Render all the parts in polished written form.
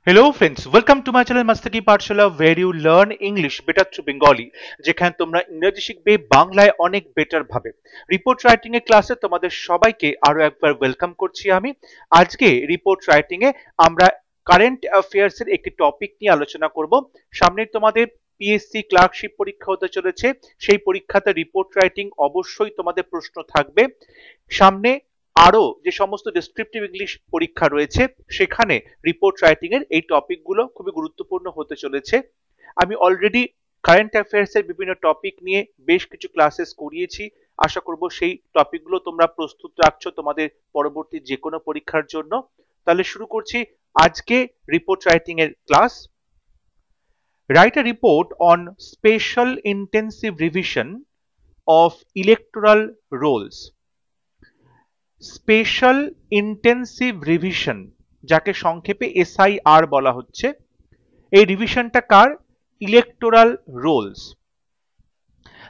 Hello friends, welcome to my channel Mastaki Pathshala where you learn English better through Bengali যেখানে তোমরা ইংরেজি শিখবে বাংলায় অনেক বেটার ভাবে। রিপোর্ট রাইটিং এর ক্লাসে তোমাদের সবাইকে আরো একবার ওয়েলকাম করছি আমি। আজকে রিপোর্ট রাইটিং এ আমরা কারেন্ট অ্যাফেয়ার্স এর একটি টপিক নিয়ে আলোচনা করব। সামনে তোমাদের পিএসসি ক্লার্কশিপ পরীক্ষা হতে চলেছে, সেই পরীক্ষাতে রিপোর্ট রাইটিং অবশ্যই তোমাদের প্রশ্ন থাকবে। সামনে আরো যে সমস্ত ডেসক্রিপটিভ ইংলিশ পরীক্ষা রয়েছে সেখানে রিপোর্ট রাইটিং এর এই টপিকগুলো খুবই গুরুত্বপূর্ণ হতে চলেছে। আমি অলরেডি কারেন্ট অ্যাফেয়ার্স এর বিভিন্ন টপিক নিয়ে বেশ কিছু ক্লাসেস করিয়েছি। আশা করব সেই টপিকগুলো তোমরা প্রস্তুত রাখছো তোমাদের পরবর্তী যে কোনো পরীক্ষার জন্য। তাহলে শুরু করছি আজকে রিপোর্ট রাইটিং এর class. Write a report on special intensive revision of electoral rolls. Special intensive revision, যাকে সংক্ষেপে এসআইআর বলা হচ্ছে, এই রিভিশনটা কার? Electoral rolls.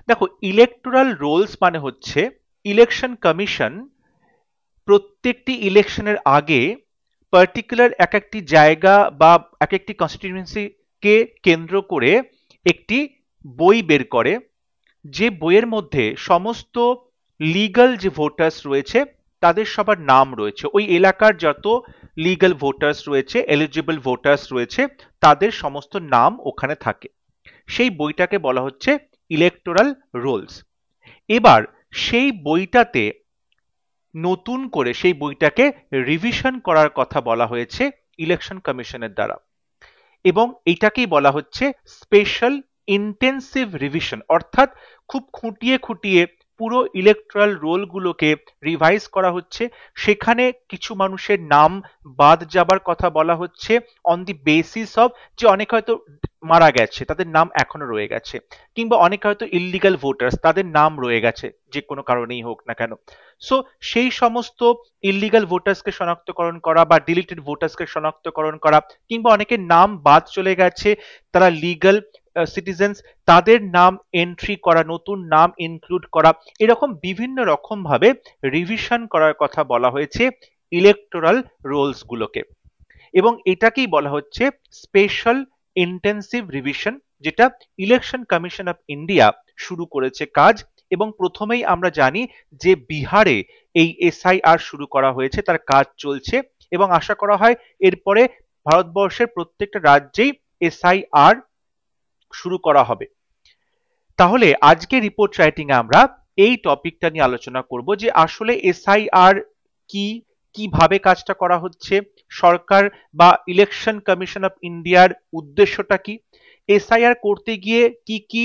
দেখো, ইলেকটোরাল রোলস মানে হচ্ছে ইলেকশন কমিশন প্রত্যেকটি ইলেকশনের আগে পার্টিকুলার এক একটি জায়গা বা এক একটি কনস্টিটিউয়েন্সিকে কেন্দ্র করে একটি বই বের করে, যে বইয়ের মধ্যে সমস্ত লিগ্যাল যে ভোটার্স রয়েছে তাদের সবার নাম রয়েছে। ওই এলাকার যত লিগ্যাল ভোটার্স রয়েছে, এলিজিবল ভোটার্স রয়েছে, তাদের সমস্ত নাম ওখানে থাকে। সেই বইটাকে বলা হচ্ছে ইলেকটোরাল রোলস। এবার সেই বইটাতে নতুন করে সেই বইটাকে রিভিশন করার কথা বলা হয়েছে ইলেকশন কমিশনের দ্বারা, এবং এটাকেই বলা হচ্ছে স্পেশাল ইন্টেন্সিভ রিভিশন। অর্থাৎ খুব খুঁটিয়ে খুঁটিয়ে পুরো ইলেকট্রাল রোলগুলোকে রিভাইজ করা হচ্ছে। সেখানে কিছু মানুষের নাম বাদ যাবার কথা বলা হচ্ছে অন দি বেসিস অফ যে অনেক হয়তো মারা গেছে, তাদের নাম এখনো রয়ে গেছে, কিংবা অনেক হয়তো ইললিগাল ভোটার্স, তাদের নাম রয়ে গেছে যে কোনো কারণেই হোক না কেন। সো সেই সমস্ত ইললিগাল ভোটার্সকে শনাক্তকরণ করা বা ডিলিটেড ভোটার্সকে শনাক্তকরণ করা, কিংবা অনেকের নাম বাদ চলে গেছে, তারা লিগ্যাল সিটিজেন্স, তাদের নাম এন্ট্রি করা, নতুন নাম ইনক্লুড করা, এরকম বিভিন্ন রকম ভাবে রিভিশন করার কথা বলা হয়েছে ইলেকটোরাল রোলস গুলোকে, এবং এটাকেই বলা হচ্ছে স্পেশাল ইন্টেন্সিভ রিভিশন, যেটা ইলেকশন কমিশন অফ ইন্ডিয়া শুরু করেছে কাজ। এবং প্রথমেই আমরা জানি যে বিহারে এই এসআইআর শুরু করা হয়েছে, তার কাজ চলছে, এবং আশা করা হয় এরপরে ভারতবর্ষের প্রত্যেকটা রাজ্যেই এসআইআর শুরু করা হবে। তাহলে আজকে রিপোর্ট রাইটিং এ আমরা এই টপিকটা নিয়ে আলোচনা করব যে আসলে এসআইআর কি, কিভাবে কাজটা করা হচ্ছে, সরকার বা ইলেকশন কমিশন অফ ইন্ডিয়ার উদ্দেশ্যটা কি, এসআইআর করতে গিয়ে কি কি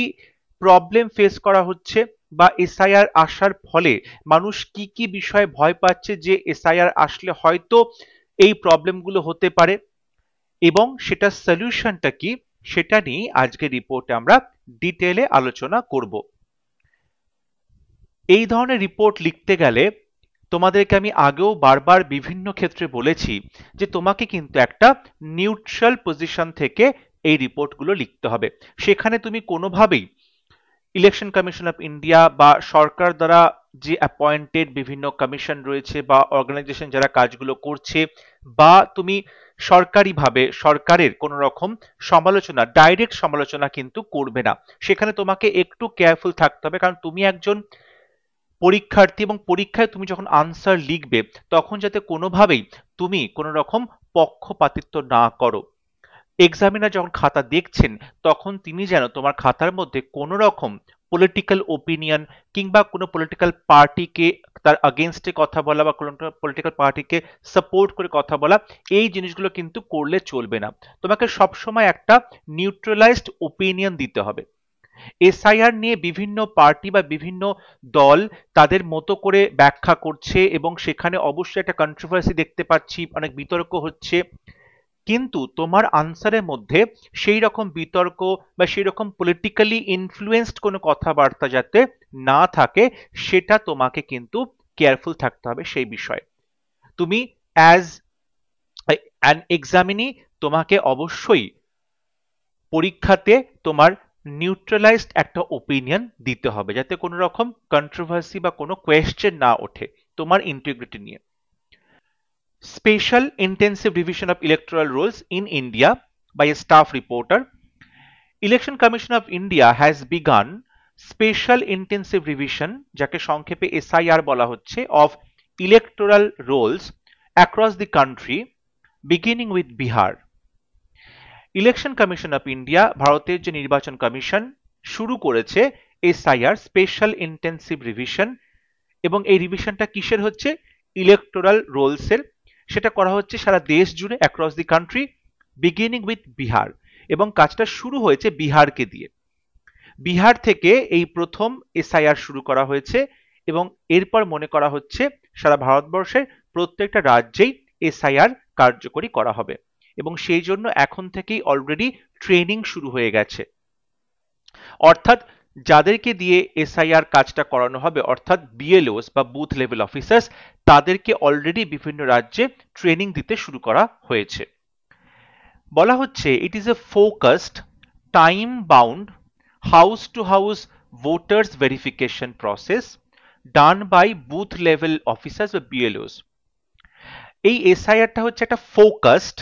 প্রবলেম ফেস করা হচ্ছে, বা এসআইআর আসার ফলে মানুষ কি কি বিষয়ে ভয় পাচ্ছে যে এসআইআর আসলে হয়তো এই প্রবলেমগুলো হতে পারে, এবং সেটার সলিউশনটা কি, সেটা নিয়ে আজকে রিপোর্টে আমরা ডিটেলে আলোচনা করব। এই ধরনের রিপোর্ট লিখতে গেলে তোমাদেরকে আমি আগেও বারবার বিভিন্ন ক্ষেত্রে বলেছি যে তোমাকে কিন্তু একটা নিউট্রাল পজিশন থেকে এই রিপোর্টগুলো লিখতে হবে। সেখানে তুমি কোনোভাবেই ইলেকশন কমিশন অফ ইন্ডিয়া বা সরকার দ্বারা যে অ্যাপয়েন্টেড বিভিন্ন কমিশন রয়েছে বা অর্গানাইজেশন যারা কাজগুলো করছে, বা তুমি সরকারিভাবে সরকারের কোনো রকম সমালোচনা, ডাইরেক্ট সমালোচনা কিন্তু করবে না। সেখানে তোমাকে একটু কেয়ারফুল থাকতে হবে, কারণ তুমি একজন পরীক্ষার্থী, এবং পরীক্ষায় তুমি যখন আনসার লিখবে তখন যাতে কোনোভাবেই তুমি কোনো রকম পক্ষপাতিত্ব না করো। এক্সামিনার যখন খাতা দেখছেন তখন তিনি যেন তোমার খাতার মধ্যে কোনো রকম পলিটিক্যাল ওপিনিয়ন কিংবা কোনো পলিটিক্যাল পার্টিকে তার আগেনস্টে কথা বলা বা কোনো পলিটিক্যাল পার্টিকে সাপোর্ট করে কথা বলা, এই জিনিসগুলো কিন্তু করলে চলবে না। তোমাকে সবসময় একটা নিউট্রালাইজড ওপিনিয়ন দিতে হবে। এসআইআর নিয়ে বিভিন্ন পার্টি বা বিভিন্ন দল তাদের মতো করে ব্যাখ্যা করছে, এবং সেখানে অবশ্যই একটা কন্ট্রোভার্সি দেখতে পাচ্ছি, অনেক বিতর্ক হচ্ছে, কিন্তু তোমার আনসারের মধ্যে সেই রকম বিতর্ক বা সেই রকম পলিটিক্যালি ইনফ্লুয়েন্সড কোনো কথাবার্তা যাতে না থাকে, সেটা তোমাকে কিন্তু কেয়ারফুল থাকতে হবে সেই বিষয়ে। তুমি অ্যাজ অ্যান এক্সামিনি তোমাকে অবশ্যই পরীক্ষাতে তোমার নিউট্রালাইজড একটা ওপিনিয়ন দিতে হবে, যাতে কোনো রকম কন্ট্রোভার্সি বা কোনো কোয়েশ্চেন না ওঠে তোমার ইন্টিগ্রিটি নিয়ে। Special intensive revision of electoral rolls in India by a staff reporter. Election Commission of India has begun special intensive revision, যাকে সংক্ষেপে SIR বলা হচ্ছে, of electoral rolls across the country beginning with Bihar. Election commission of India, ভারতের যে নির্বাচন commission, শুরু করেছে SIR special intensive revision. এবং এই রিভিশনটা কিসের হচ্ছে? ইলেকটোরাল রোলসের। সেটা করা হচ্ছে সারা দেশ জুড়ে, across the country, beginning with Bihar. এবং কাজটা শুরু হয়েছে বিহারকে দিয়ে। বিহার থেকে এই প্রথম SIR শুরু করা হয়েছে এবং এরপর মনে করা হচ্ছে সারা ভারতবর্ষের প্রত্যেকটা রাজ্যেই SIR কার্যকরী করা হবে। এবং সেই জন্য এখন থেকেই অলরেডি ট্রেনিং শুরু হয়ে গেছে। অর্থাৎ যাদেরকে দিয়ে SIR কাজটা করানো হবে, অর্থাৎ BLOs বা বুথ লেভেল অফিসার্স, তাদেরকে অলরেডি বিভিন্ন রাজ্যে ট্রেনিং দিতে শুরু করা হয়েছে। বলা হচ্ছে it is a focused, time bound, house to house voters verification process done by booth level officers বা BLOs। এই SIRটা হচ্ছে একটা ফোকাসড,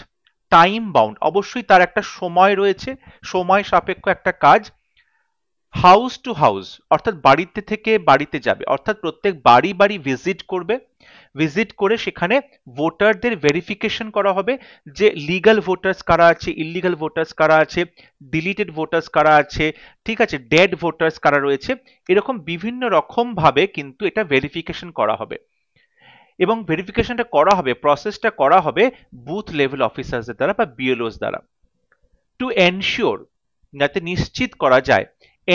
টাইম বাউন্ড, অবশ্যই তার একটা সময় রয়েছে, সময় সাপেক্ষ একটা কাজ। হাউস টু হাউস অর্থাৎ বাড়িতে থেকে বাড়িতে যাবে, অর্থাৎ প্রত্যেক বাড়ি বাড়ি ভিজিট করবে। ভিজিট করে সেখানে ভোটারদের ভেরিফিকেশন করা হবে যে লিগ্যাল ভোটার্স কারা আছে, ইলিগাল ভোটার্স কারা আছে, ডিলিটেড ভোটার্স কারা আছে, ঠিক আছে, ডেড ভোটার্স কারা রয়েছে। এরকম বিভিন্ন রকম ভাবে কিন্তু এটা ভেরিফিকেশন করা হবে। এবং ভেরিফিকেশনটা করা হবে, প্রসেসটা করা হবে বুথ লেভেল অফিসার্সদের দ্বারা বা BLOs দ্বারা। টু এনশিওর, যাতে নিশ্চিত করা যায়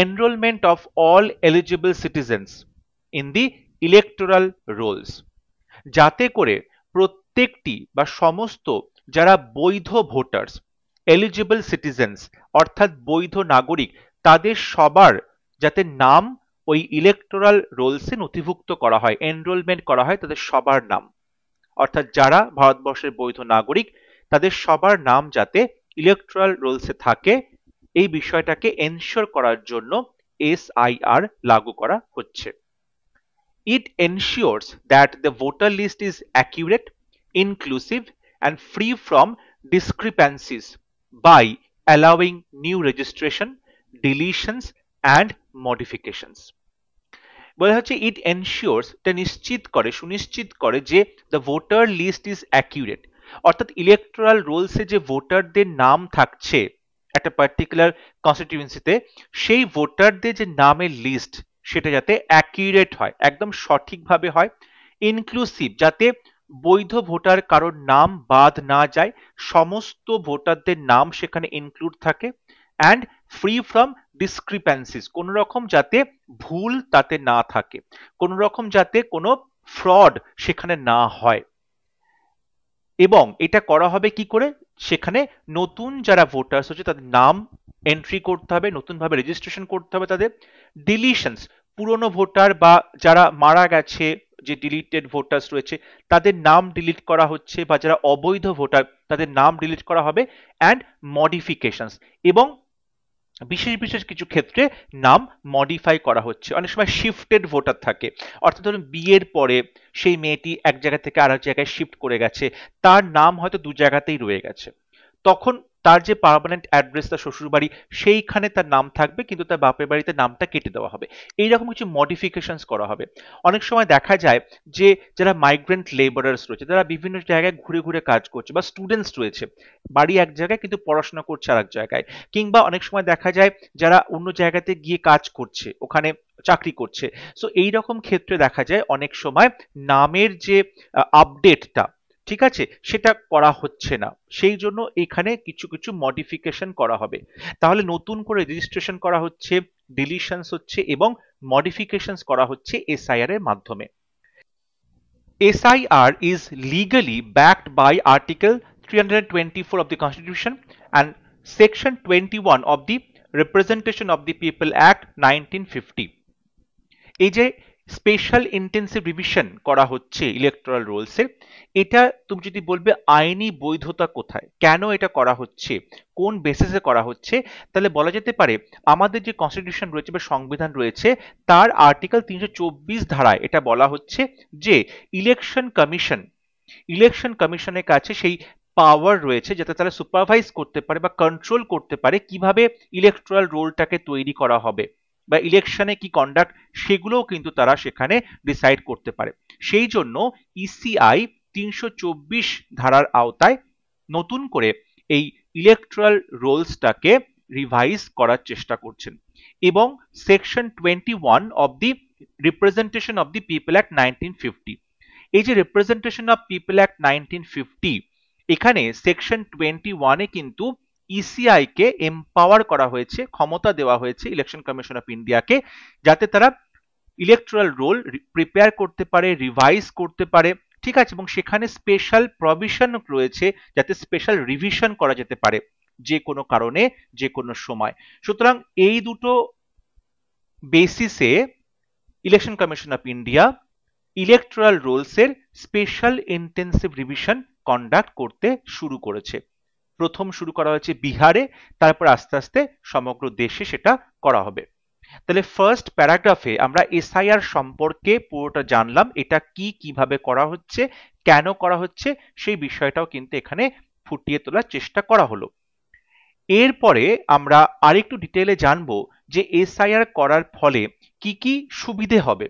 enrollment of all eligible citizens in the electoral rolls, যাতে করে প্রত্যেকটি বা সমস্ত যারা বৈধ ভোটার্স, এলিজিবল সিটিজেন্স অর্থাৎ বৈধ নাগরিক, তাদের সবার যাতে নাম ওই ইলেকটোরাল রোলসে নথিভুক্ত করা হয়, এনরোলমেন্ট করা হয় তাদের সবার নাম। অর্থাৎ যারা ভারতবর্ষের বৈধ নাগরিক তাদের সবার নাম যাতে ইলেকটোরাল রোলসে থাকে, এই বিষয়টাকে এনশিওর করার জন্য SIR লাগু করা হচ্ছে। It ensures that the voter list is accurate, inclusive and free from discrepancies by allowing new registration, deletions and modifications. বলা হচ্ছে ইট এনশিওরস, এটা নিশ্চিত করে, সুনিশ্চিত করে যে the voter list is accurate, অর্থাৎ ইলেকটোরাল রোলসে যে ভোটারদের নাম থাকছে একটা পার্টিকুলার কনস্টিটিউয়েন্সিতে, সেই ভোটারদের যে নামের লিস্ট সেটা যাতে অ্যাকিউরেট হয়, একদম সঠিকভাবে হয়। ইনক্লুসিভ, যাতে বৈধ ভোটার কারোর নাম বাদ না যায়, সমস্ত ভোটারদের নাম সেখানে ইনক্লুড থাকে। অ্যান্ড ফ্রি ফ্রম ডিসক্রিপ্যান্সিস, কোন রকম যাতে ভুল তাতে না থাকে, কোন রকম যাতে কোনো ফ্রড সেখানে না হয়। এবং এটা করা হবে কি করে? সেখানে নতুন যারা ভোটার্স হচ্ছে তাদের নাম এন্ট্রি করতে হবে, নতুন ভাবে রেজিস্ট্রেশন করতে হবে তাদের। ডিলিশনস, পুরনো ভোটার বা যারা মারা গেছে, যে ডিলিটেড ভোটার্স রয়েছে তাদের নাম ডিলিট করা হচ্ছে, বা যারা অবৈধ ভোটার তাদের নাম ডিলিট করা হবে। অ্যান্ড মডিফিকেশনস, এবং বিশেষ বিশেষ কিছু ক্ষেত্রে নাম মডিফাই করা হচ্ছে। অনেক সময় শিফটেড ভোটার থাকে, অর্থাৎ ধরুন বিয়ের পরে সেই মেয়েটি এক জায়গা থেকে আরেক জায়গায় শিফট করে গেছে, তার নাম হয়তো দু জায়গাতেই রয়ে গেছে, তখন তার যে পার্মানেন্ট অ্যাড্রেস তার শ্বশুরবাড়ি, সেইখানে তার নাম থাকবে কিন্তু তার বাপের বাড়িতে নামটা কেটে দেওয়া হবে। এইরকম কিছু মডিফিকেশনস করা হবে। অনেক সময় দেখা যায় যে যারা মাইগ্রেন্ট লেবারার্স রয়েছে, যারা বিভিন্ন জায়গায় ঘুরে ঘুরে কাজ করছে, বা স্টুডেন্টস রয়েছে, বাড়ি এক জায়গায় কিন্তু পড়াশোনা করছে আর এক জায়গায়, কিংবা অনেক সময় দেখা যায় যারা অন্য জায়গাতে গিয়ে কাজ করছে, ওখানে চাকরি করছে। সো এইরকম ক্ষেত্রে দেখা যায় অনেক সময় নামের যে আপডেটটা, ঠিক আছে, সেটা করা হচ্ছে না, সেই জন্য এখানে কিছু কিছু মডিফিকেশন করা হবে। তাহলে নতুন করে রেজিস্ট্রেশন করা হচ্ছে, ডিলিশনস হচ্ছে এবং মডিফিকেশনস করা হচ্ছে SIR এর মাধ্যমে। SIR is legally backed by Article 324 of the Constitution and Section 21 of the Representation of the People Act 1950. এই যে স্পেশাল ইন্টেন্সিভ রিভিশন করা হচ্ছে ইলেকটোরাল রোলসের, এটা তুমি যদি বলবে আইনি বৈধতা কোথায়, কেন এটা করা হচ্ছে, কোন বেসিসে করা হচ্ছে, তাহলে বলা যেতে পারে আমাদের যে কনস্টিটিউশন রয়েছে বা সংবিধান রয়েছে তার আর্টিকেল 324 ধারায় এটা বলা হচ্ছে যে ইলেকশন কমিশন ইলেকশন কমিশনের কাছে সেই পাওয়ার রয়েছে যাতে তারা সুপারভাইজ করতে পারে বা কন্ট্রোল করতে পারে কিভাবে ইলেকট্রাল রোলটাকে তৈরি করা হবে বা ইলেকশনে কি কন্ডাক্ট সেগুলোও কিন্তু তারা সেখানে ডিসাইড করতে পারে। সেই জন্য ইসিআই 324 ধারার আওতায় নতুন করে এই ইলেকট্রাল রোলসটাকে রিভাইজ করার চেষ্টা করছেন এবং section 21 of the representation of the people act 1950, এই যে রিপ্রেজেন্টেশন অফ পিপল অ্যাক্ট 1950, এখানে সেকশন 21-এ কিন্তু ইসিআই কে এম্পাওয়ার করা হয়েছে, ক্ষমতা দেওয়া হয়েছে ইলেকশন কমিশন অফ ইন্ডিয়াকে, যাতে তারা ইলেকট্রাল রোল প্রিপেয়ার করতে পারে, রিভাইজ করতে পারে, ঠিক আছে, এবং সেখানে স্পেশাল প্রভিশন রয়েছে যাতে স্পেশাল রিভিশন করা যেতে পারে যে কোনো কারণে যে কোনো সময়। সুতরাং এই দুটো বেসিসে election commission of India electoral রোলসের স্পেশাল ইন্টেন্সিভ রিভিশন কন্ডাক্ট করতে শুরু করেছে। প্রথম শুরু করা হয়েছে বিহারে, তারপর আস্তে আস্তে সমগ্র দেশে সেটা করা হবে। তাহলে ফার্স্ট প্যারাগ্রাফে আমরা এসআইআর সম্পর্কে পুরোটা জানলাম, এটা কি, কিভাবে করা হচ্ছে, কেন করা হচ্ছে, সেই বিষয়টাও কিন্তু এখানে ফুটিয়ে তোলার চেষ্টা করা হলো। এরপরে আমরা আরেকটু ডিটেইলে জানবো যে এসআইআর করার ফলে কি কি সুবিধে হবে।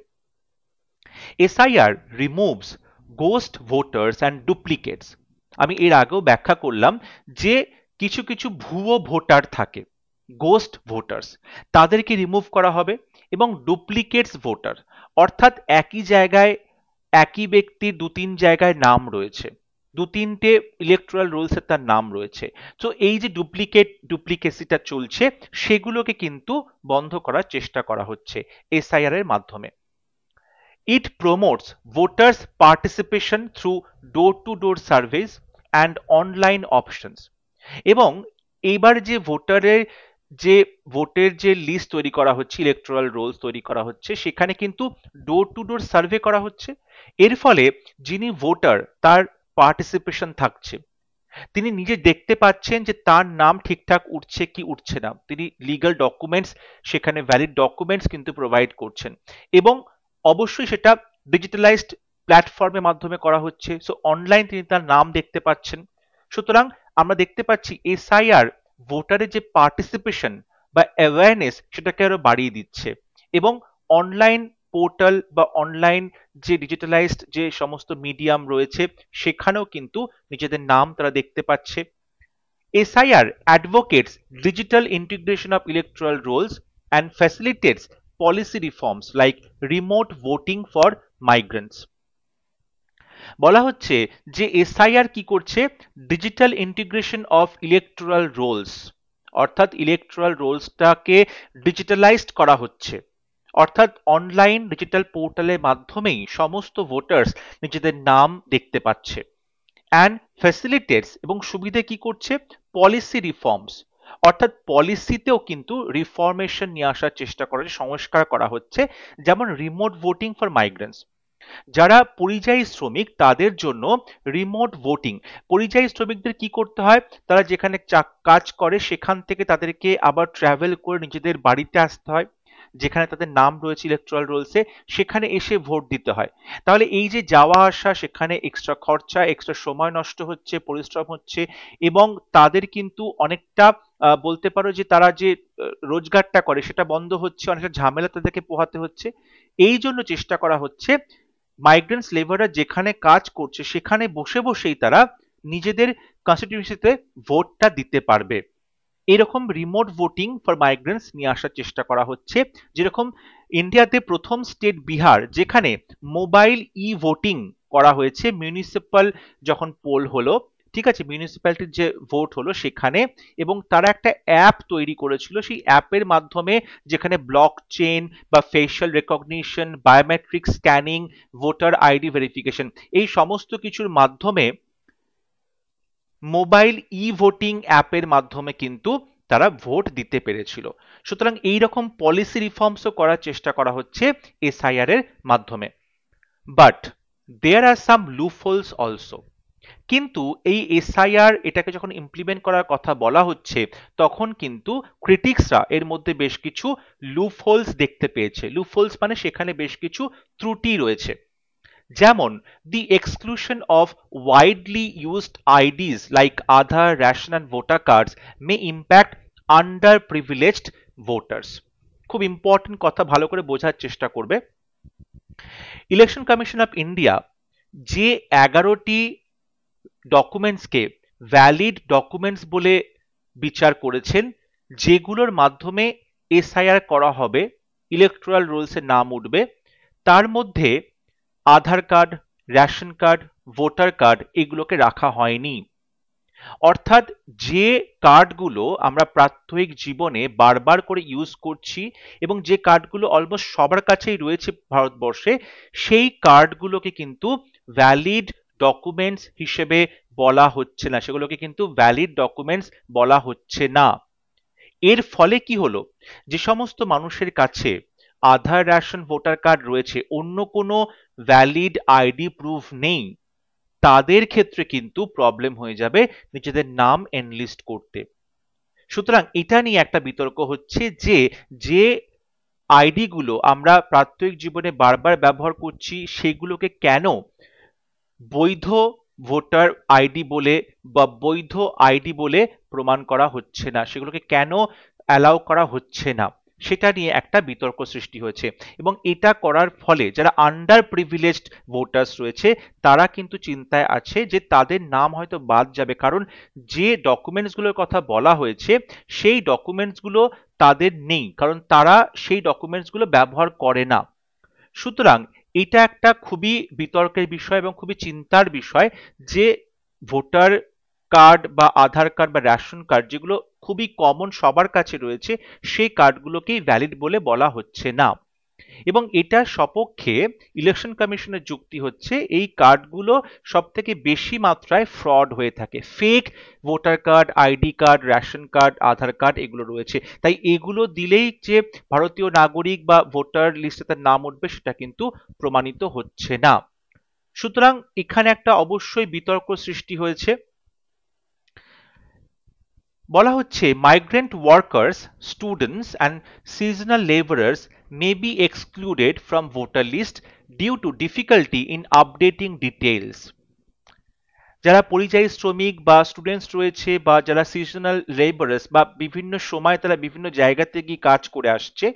SIR removes ghost voters and duplicates. আমি এর আগেও ব্যাখ্যা করলাম যে কিছু কিছু ভুয়ো ভোটার থাকে, গোস্ট ভোটার্স, তাদেরকে রিমুভ করা হবে, এবং ডুপ্লিকেটস ভোটার অর্থাৎ একই জায়গায় একই ব্যক্তির দু তিন জায়গায় নাম রয়েছে, দু তিনটে ইলেকট্রাল রোলসে তার নাম রয়েছে, তো এই যে ডুপ্লিকেসিটা চলছে সেগুলোকে কিন্তু বন্ধ করার চেষ্টা করা হচ্ছে এসআইআর এর মাধ্যমে। It promotes voters' participation through door-to-door surveys and online options. এবং এইবার যে ভোটের যে লিস্ট তৈরি করা হচ্ছে, ইলেকট্রাল রোলস তৈরি করা হচ্ছে, সেখানে কিন্তু ডোর টু ডোর সার্ভে করা হচ্ছে। এর ফলে যিনি ভোটার তার পার্টিসিপেশন থাকছে, তিনি নিজে দেখতে পাচ্ছেন যে তার নাম ঠিকঠাক উঠছে কি উঠছে না, তিনি লিগ্যাল ডকুমেন্টস, সেখানে ভ্যালিড ডকুমেন্টস কিন্তু প্রোভাইড করছেন, এবং অবশ্যই সেটা ডিজিটালাইজড প্ল্যাটফর্মের মাধ্যমে করা হচ্ছে, সো অনলাইন তিনি তার নাম দেখতে পাচ্ছেন। সুতরাং আমরা দেখতে পাচ্ছি এসআইআর ভোটারের যে পার্টিসিপেশন বা অ্যাওয়ারনেস সেটাকে আরো বাড়িয়ে দিচ্ছে, এবং অনলাইন পোর্টাল বা অনলাইন যে ডিজিটালাইজড যে সমস্ত মিডিয়াম রয়েছে সেখানেও কিন্তু নিজেদের নাম তারা দেখতে পাচ্ছে। SIR advocates digital integration of electoral rolls and facilitates policy reforms like remote voting for migrants. বলা হচ্ছে যে এসআইআর কি করছে, digital integration of electoral rolls, অর্থাৎ ইলেকট্রাল রোলসটাকে ডিজিটালাইজড করা হচ্ছে, অর্থাৎ অনলাইন ডিজিটাল পোর্টালের মাধ্যমেই সমস্ত ভোটার্স নিজেদের নাম দেখতে পাচ্ছে। অ্যান্ড ফ্যাসিলিটেটস, এবং সুবিধে কি করছে, পলিসি রিফর্মস, অর্থাৎ পলিসিতেও কিন্তু রিফর্মেশন নিয়ে আসার চেষ্টা করা হচ্ছে, সংস্কার করা হচ্ছে। যেমন রিমোট ভোটিং ফর মাইগ্রেন্টস, যারা পরিযায়ী শ্রমিক তাদের জন্য রিমোট ভোটিং, পরিযায়ী শ্রমিকদের কি করতে হয়, তারা যেখানে কাজ করে সেখান থেকে তাদেরকে আবার ট্রাভেল করে নিজেদের বাড়িতে আসতে হয়, যেখানে তাদের নাম রয়েছে ইলেকট্রাল রোলসে, সেখানে এসে ভোট দিতে হয়। তাহলে এই যে যাওয়া আসা, সেখানে এক্সট্রা খরচা, এক্সট্রা সময় নষ্ট হচ্ছে, পরিশ্রম হচ্ছে, এবং তাদের কিন্তু অনেকটা বলতে পারো যে তারা যে রোজগারটা করে সেটা বন্ধ হচ্ছে, অনেকটা ঝামেলা তাদেরকে পোহাতে হচ্ছে। এই জন্য চেষ্টা করা হচ্ছে মাইগ্রেন্টস লেবাররা যেখানে কাজ করছে সেখানে বসে বসেই তারা নিজেদের কনস্টিটিউয়েন্সিতে ভোটটা দিতে পারবে। এরকম রিমোট ভোটিং ফর মাইগ্রেন্টস নিয়ে আসার চেষ্টা করা হচ্ছে। যেরকম ইন্ডিয়াতে প্রথম স্টেট বিহার, যেখানে মোবাইল ই ভোটিং করা হয়েছে মিউনিসিপাল যখন পোল হলো, ঠিক আছে, মিউনিসিপ্যালিটির যে ভোট হলো সেখানে, এবং তারা একটা অ্যাপ তৈরি করেছিল, সেই অ্যাপের মাধ্যমে যেখানে ব্লক চেইন বা facial recognition, biometric scanning, voter ID verification, এই সমস্ত কিছুর মাধ্যমে মোবাইল ই ভোটিং অ্যাপের মাধ্যমে কিন্তু তারা ভোট দিতে পেরেছিল। সুতরাং এই রকম পলিসি রিফর্মসও করার চেষ্টা করা হচ্ছে এসআইআর এর মাধ্যমে। But there are some loopholes also. কিন্তু এই এসআইআর এটাকে যখন ইমপ্লিমেন্ট করার কথা বলা হচ্ছে তখন কিন্তু ক্রিটিক্সরা এর মধ্যে বেশ কিছু লুপহোলস দেখতে পেয়েছে। লুপহোলস মানে সেখানে বেশ কিছু ত্রুটি রয়েছে। যেমন the exclusion of widely used IDs like Aadhaar, ration and voter cards may impact underprivileged voters. খুব ইম্পর্টেন্ট কথা, ভালো করে বোঝার চেষ্টা করবে। ইলেকশন কমিশন অফ ইন্ডিয়া যে 11টি ডকুমেন্টসকে ভ্যালিড ডকুমেন্টস বলে বিচার করেছেন, যেগুলোর মাধ্যমে এসআইআর করা হবে, ইলেকটোরাল রোলসে নাম উঠবে, তার মধ্যে Aadhaar card, ration card, voter card এগুলোকে রাখা হয়নি। অর্থাৎ যে কার্ডগুলো আমরা প্রাত্যহিক জীবনে বারবার করে ইউজ করছি এবং যে কার্ডগুলো অলমোস্ট সবার কাছেই রয়েছে ভারতবর্ষে, সেই কার্ডগুলোকে কিন্তু ভ্যালিড ডকুমেন্টস হিসেবে বলা হচ্ছে না, সেগুলোকে কিন্তু ভ্যালিড ডকুমেন্টস বলা হচ্ছে না। এর ফলে কি হলো, যে সমস্ত মানুষের কাছে আধার, রেশন, ভোটার কার্ড রয়েছে, অন্য কোনো ভ্যালিড আইডি প্রুফ নেই, তাদের ক্ষেত্রে কিন্তু প্রবলেম হয়ে যাবে নিজেদের নাম এনলিস্ট করতে। সুতরাং এটা নিয়ে একটা বিতর্ক হচ্ছে যে যে আইডি গুলো আমরা প্রাত্যহিক জীবনে বারবার ব্যবহার করছি, সেগুলোকে কেন বৈধ ভোটার আইডি বলে বা বৈধ আইডি বলে প্রমাণ করা হচ্ছে না, সেগুলোকে কেন অ্যালাউ করা হচ্ছে না, সেটা নিয়ে একটা বিতর্ক সৃষ্টি হয়েছে। এবং এটা করার ফলে যারা আন্ডার প্রিভিলেজড ভোটার্স রয়েছে, তারা কিন্তু চিন্তায় আছে যে তাদের নাম হয়তো বাদ যাবে, কারণ যে ডকুমেন্টসগুলোর কথা বলা হয়েছে সেই ডকুমেন্টসগুলো তাদের নেই, কারণ তারা সেই ডকুমেন্টসগুলো ব্যবহার করে না। সুতরাং এটা একটা খুবই বিতর্কের বিষয় এবং খুবই চিন্তার বিষয় যে ভোটার কার্ড বা আধার কার্ড বা রেশন কার্ড যেগুলো খুবই কমন সবার কাছে রয়েছে, সেই কার্ডগুলোকেই ভ্যালিড বলে বলা হচ্ছে না। এবং এটা সপক্ষে ইলেকশন কমিশনের যুক্তি হচ্ছে এই কার্ডগুলো সব থেকে বেশি মাত্রায় ফ্রড হয়ে থাকে, fake voter card, ID card, ration card, Aadhaar card এগুলো রয়েছে, তাই এগুলো দিলেই যে ভারতীয় নাগরিক বা ভোটার লিস্টে তার নাম উঠবে সেটা কিন্তু প্রমাণিত হচ্ছে না। সুতরাং এখানে একটা অবশ্যই বিতর্ক সৃষ্টি হয়েছে। বলা হচ্ছে migrant workers, students and seasonal laborers may be excluded from voter list due to difficulty in updating details. যারা পরিযায়ী শ্রমিক বা স্টুডেন্টস রয়েছে বা যারা সিজনাল লেবারার্স বা বিভিন্ন সময় তারা বিভিন্ন জায়গাতে গিয়ে কাজ করে আসছে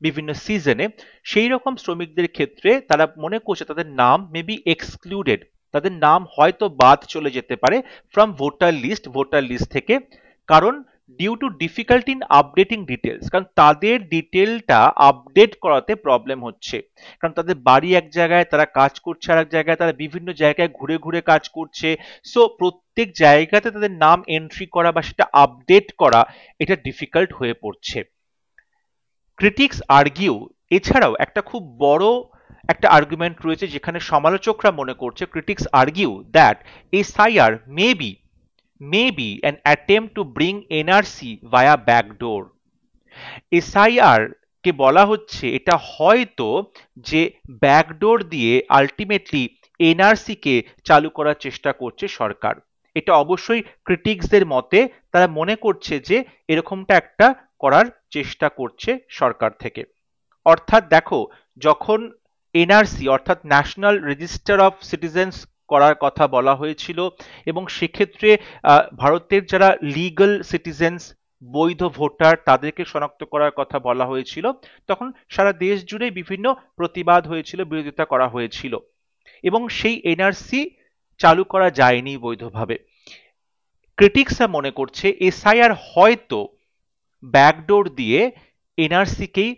বিভিন্ন সিজনে, সেই রকম শ্রমিকদের ক্ষেত্রে তারা মনে করছে তাদের নাম মে বি এক্সক্লুডেড, তাদের নাম হয়তো বাদ চলে যেতে পারে ফ্রম ভোটার লিস্ট থেকে, কারণ due to difficulty in updating details, কারণ তাদের ডিটেলটা আপডেট করাতে প্রবলেম হচ্ছে, কারণ তাদের বাড়ি এক জায়গায়, তারা কাজ করছে আর এক জায়গায়, তারা বিভিন্ন জায়গায় ঘুরে ঘুরে কাজ করছে, সো প্রত্যেক জায়গাতে তাদের নাম এন্ট্রি করা বা সেটা আপডেট করা এটা ডিফিকাল্ট হয়ে পড়ছে। ক্রিটিক্স আর্গিউ, এছাড়াও একটা খুব বড় একটা আর্গুমেন্ট রয়েছে যেখানে সমালোচকরা মনে করছে, critics argue that SIR may be an attempt to bring NRC via backdoor. SIR কে বলা হচ্ছে এটা হয়তো যে ব্যাকডোর দিয়ে আলটিমেটলি এনআরসি কে চালু করার চেষ্টা করছে সরকার। এটা অবশ্যই ক্রিটিক্সদের মতে, তারা মনে করছে যে এরকমটা একটা করার চেষ্টা করছে সরকার থেকে। অর্থাৎ দেখো, যখন এনআরসি অর্থাৎ ন্যাশনাল রেজিস্টার অফ সিটিজেন্স করার কথা বলা হয়েছিল এবং সেক্ষেত্রে ভারতের যারা লিগ্যাল সিটিজেন্স বৈধ ভোটার তাদেরকে শনাক্ত করার কথা বলা হয়েছিল, তখন সারা দেশ জুড়ে বিভিন্ন প্রতিবাদ হয়েছিল, বিরোধিতা করা হয়েছিল এবং সেই এনআরসি চালু করা যায়নি বৈধভাবে। ক্রিটিক্সরা মনে করছে এসআইআর হয়তো ব্যাকডোর দিয়ে এনআরসি কেই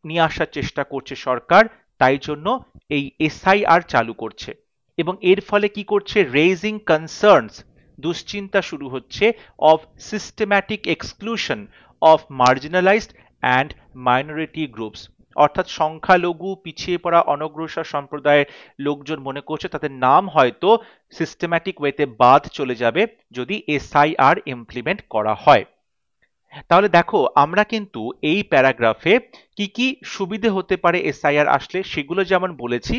নিয়ে আসার চেষ্টা করছে সরকার, তাই জন্য এই এসআইআর চালু করছে এবং এর ফলে কি করছে, রেজিং কনসার্নস, দুশ্চিন্তা শুরু হচ্ছে of systematic exclusion of marginalised and minority groups, অর্থাৎ সংখ্যালঘু, পিছিয়ে পড়া, অনগ্রসর সম্প্রদায়ের লোকজন মনে করছে তাদের নাম হয়তো সিস্টেম্যাটিক ওয়েতে বাদ চলে যাবে যদি এসআইআর ইমপ্লিমেন্ট করা হয়। তাহলে দেখো, আমরা কিন্তু এই প্যারাগ্রাফে কি কি সুবিধে হতে পারে এসআইআর আসলে সেগুলো যেমন বলেছি,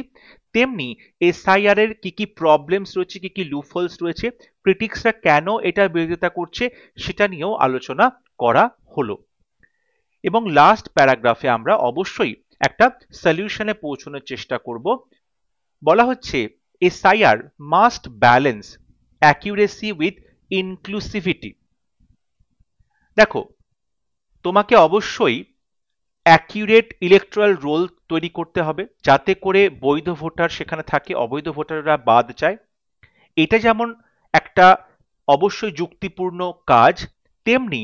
তেমনি এসআইআর এর কি কি প্রবলেমস রয়েছে, কি কি লুপহোলস রয়েছে, ক্রিটিক্সরা কেন এটার বিরোধিতা করছে সেটা নিয়েও আলোচনা করা হলো। এবং লাস্ট প্যারাগ্রাফে আমরা অবশ্যই একটা সলিউশনে পৌঁছানোর চেষ্টা করব বলা হচ্ছে SIR must balance accuracy with inclusivity. দেখো, তোমাকে অবশ্যই অ্যাকিউরেট ইলেকট্রাল রোল তৈরি করতে হবে যাতে করে বৈধ ভোটার সেখানে থাকে, অবৈধ ভোটাররা বাদ যায়। এটা যেমন একটা অবশ্যই যুক্তিপূর্ণ কাজ, তেমনি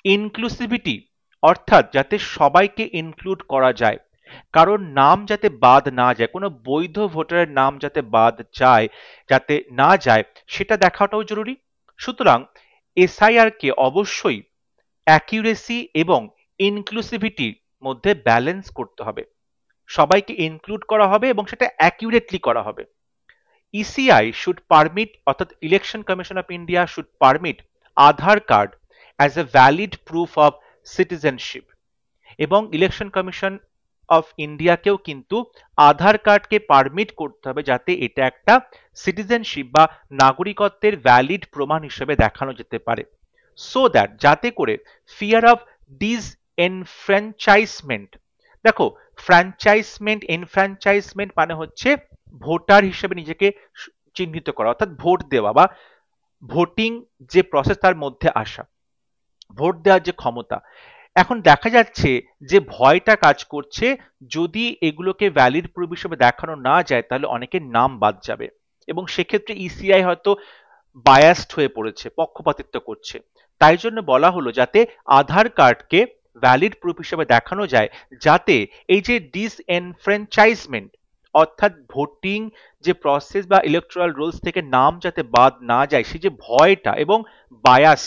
ইনক্লুসিভিটি অর্থাৎ যাতে সবাইকে ইনক্লুড করা যায়, কারণ নাম যাতে বাদ না যায়, কোনো বৈধ ভোটারের নাম যাতে বাদ যায় যাতে না যায় সেটা দেখাটাও জরুরি। সুতরাং এসআইআর কে অবশ্যই অ্যাকিউরেসি এবং ইনক্লুসিভিটির মধ্যে ব্যালেন্স করতে হবে, সবাইকে ইনক্লুড করা হবে এবং সেটা অ্যাকিউরেটলি করা হবে। ইসিআই শুড পারমিট, অর্থাৎ election commission of India should permit Aadhaar card as a valid proof of citizenship, এবং ইলেকশন কমিশন অফ ইন্ডিয়াকেও কিন্তু আধার কার্ডকে পারমিট করতে হবে যাতে এটা একটা সিটিজেনশিপ বা নাগরিকত্বের ভ্যালিড প্রমাণ হিসেবে দেখানো যেতে পারে, সো দ্যাট যাতে করে ফিয়ার অফ ডিসএনফ্র্যাঞ্চাইজমেন্ট, দেখো ফ্র্যাঞ্চাইজমেন্ট এনফ্র্যাঞ্চাইজমেন্ট মানে হচ্ছে ভোটার হিসেবে নিজেকে চিহ্নিত করা, অর্থাৎ ভোট দেওয়া বা ভোটিং যে প্রসেস তার মধ্যে আসা, ভোট দেওয়ার যে ক্ষমতা। এখন দেখা যাচ্ছে যে ভয়টা কাজ করছে, যদি এগুলোকে ভ্যালিড প্রুফ হিসেবে দেখানো না যায় তাহলে অনেকের নাম বাদ যাবে, এবং সেক্ষেত্রে ইসিআই হয়তো বায়াসড হয়ে পড়েছে, পক্ষপাতিত্ব করছে। তাই জন্য বলা হলো যাতে আধার কার্ডকে ভ্যালিড প্রুফ হিসেবে দেখানো যায়, যাতে এই যে ডিসএনফ্র্যাঞ্চাইজমেন্ট অর্থাৎ ভোটিং যে প্রসেস বা ইলেকট্রাল রুলস থেকে নাম যাতে বাদ না যায়, সেই যে ভয়টা, এবং বায়াস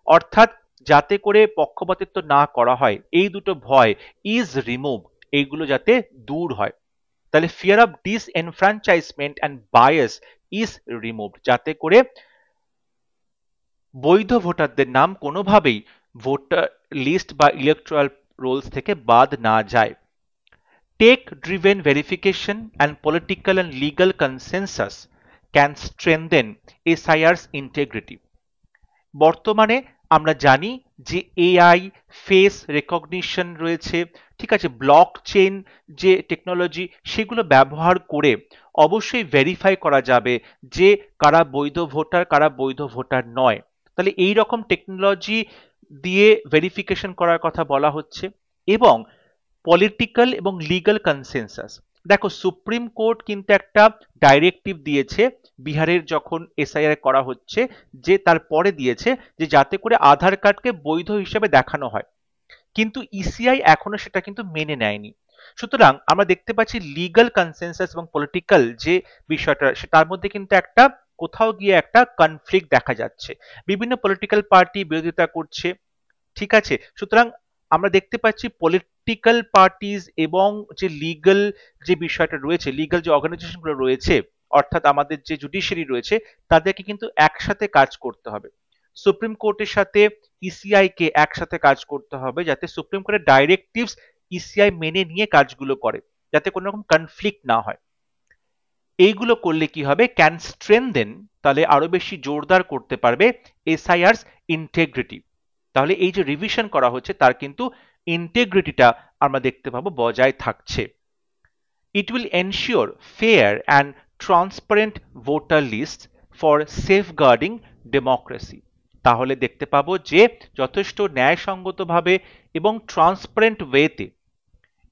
অর্থাৎ যাতে করে পক্ষপাতিত্ব না করা হয়, এই দুটো ভয় ইজ রিমুভ, এইগুলো যাতে দূর হয়। তাহলে fear of disenfranchisement and bias is removed, যাতে করে বৈধ ভোটারদের নাম কোনোভাবেই ভোটার লিস্ট বা ইলেকট্রাল রোলস থেকে বাদ না যায়। Tech driven verification and political and legal consensus can strengthen SIR's integrity. বর্তমানে আমরা জানি যে এআই, ফেস রেকগনিশন রয়েছে, ঠিক আছে, ব্লক চেইন যে টেকনোলজি, সেগুলো ব্যবহার করে অবশ্যই ভেরিফাই করা যাবে যে কারা বৈধ ভোটার, কারা বৈধ ভোটার নয়। তাহলে এই রকম টেকনোলজি দিয়ে ভেরিফিকেশন করার কথা বলা হচ্ছে। এবং পলিটিক্যাল এবং লিগাল কনসেনসাস, দেখো সুপ্রিম কোর্ট কিন্তু একটা ডাইরেক্টিভ দিয়েছে বিহারের যখন এসআইআর করা হচ্ছে, যে তারপরে দিয়েছে যে যাতে করে আধার কার্ডকে বৈধ হিসেবে দেখানো হয়, কিন্তু ইসিআই এখনো সেটা কিন্তু মেনে নেয়নি। সুতরাং আমরা দেখতে পাচ্ছি লিগাল কনসেনসাস এবং পলিটিক্যাল যে বিষয়টা, তার মধ্যে কিন্তু একটা কোথাও গিয়ে একটা কনফ্লিক্ট দেখা যাচ্ছে, বিভিন্ন পলিটিক্যাল পার্টি বিরোধিতা করছে, ঠিক আছে। সুতরাং আমরা দেখতে পাচ্ছি পলিটিক্যাল পার্টিজ এবং যে লিগ্যাল যে বিষয়টা রয়েছে, লিগ্যাল যে অর্গানাইজেশনগুলো রয়েছে, অর্থাৎ আমাদের যে জুডিশিয়ারি রয়েছে, তাদেরকে কিন্তু একসাথে কাজ করতে হবে। সুপ্রিম কোর্টের সাথে ইসিআই কে একসাথে কাজ করতে হবে যাতে সুপ্রিম কোর্টের ডাইরেক্টিভস ইসিআই মেনে নিয়ে কাজগুলো করে, যাতে কোনো রকম কনফ্লিক্ট না হয়। এইগুলো করলে কি হবে, ক্যান স্ট্রেংথেন, তাহলে আরো বেশি জোরদার করতে পারবে এসআইআরস ইন্টেগ্রিটি। তাহলে এই যে রিভিশন করা হচ্ছে তার কিন্তু ইন্টেগ্রিটিটা আমরা দেখতে পাবো বজায় থাকছে। It will ensure fair and transparent voter list for safeguarding democracy. তাহলে দেখতে পাবো যে যথেষ্ট ন্যায়সঙ্গতভাবে এবং ট্রান্সপারেন্ট ওয়েতে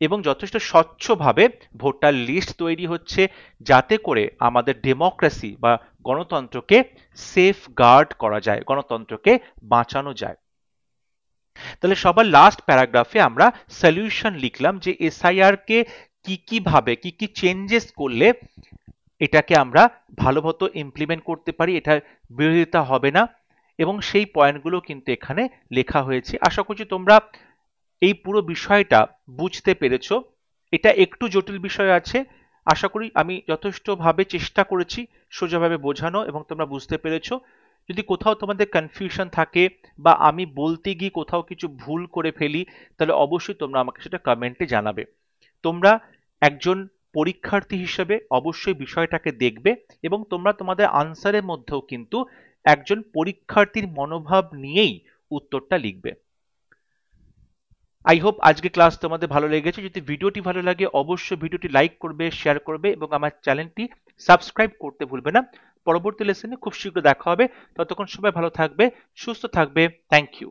এবং যথেষ্ট স্বচ্ছভাবে ভোটার লিস্ট তৈরি হচ্ছে, যাতে করে আমাদের ডেমোক্রেসি বা গণতন্ত্রকে সেফ গার্ড করা যায়, গণতন্ত্রকে বাঁচানো যায়। তাহলে সবার লাস্ট প্যারাগ্রাফে আমরা সলিউশন লিখলাম যে এসআইআর কে কিভাবে কি চেঞ্জেস করলে এটাকে আমরা ভালোমতো ইমপ্লিমেন্ট করতে পারি, এটার বিরোধিতা হবে না, এবং সেই পয়েন্টগুলো কিন্তু এখানে লেখা হয়েছে। আশা করছি তোমরা এই পুরো বিষয়টা বুঝতে পেরেছো। এটা একটু জটিল বিষয় আছে, আশা করি আমি যথেষ্টভাবে চেষ্টা করেছি সোজাভাবে বোঝানো এবং তোমরা বুঝতে পেরেছো। যদি কোথাও তোমাদের কনফিউশন থাকে বা আমি বলতে গিয়ে কোথাও কিছু ভুল করে ফেলি, তাহলে অবশ্যই তোমরা আমাকে সেটা কমেন্টে জানাবে। তোমরা একজন পরীক্ষার্থী হিসেবে অবশ্যই বিষয়টাকে দেখবে এবং তোমরা তোমাদের আনসারের মধ্যেও কিন্তু একজন পরীক্ষার্থীর মনোভাব নিয়েই উত্তরটা লিখবে। আই হোপ আজকে ক্লাস তোমাদের ভালো লেগেছে। যদি ভিডিওটি ভালো লাগে অবশ্যই ভিডিওটি লাইক করবে, শেয়ার করবে এবং আমার চ্যানেলটি সাবস্ক্রাইব করতে ভুলবে না। পরবর্তী লেসনে খুব শীঘ্র দেখা হবে। ততক্ষণ সবাই ভালো থাকবে, সুস্থ থাকবে। Thank you.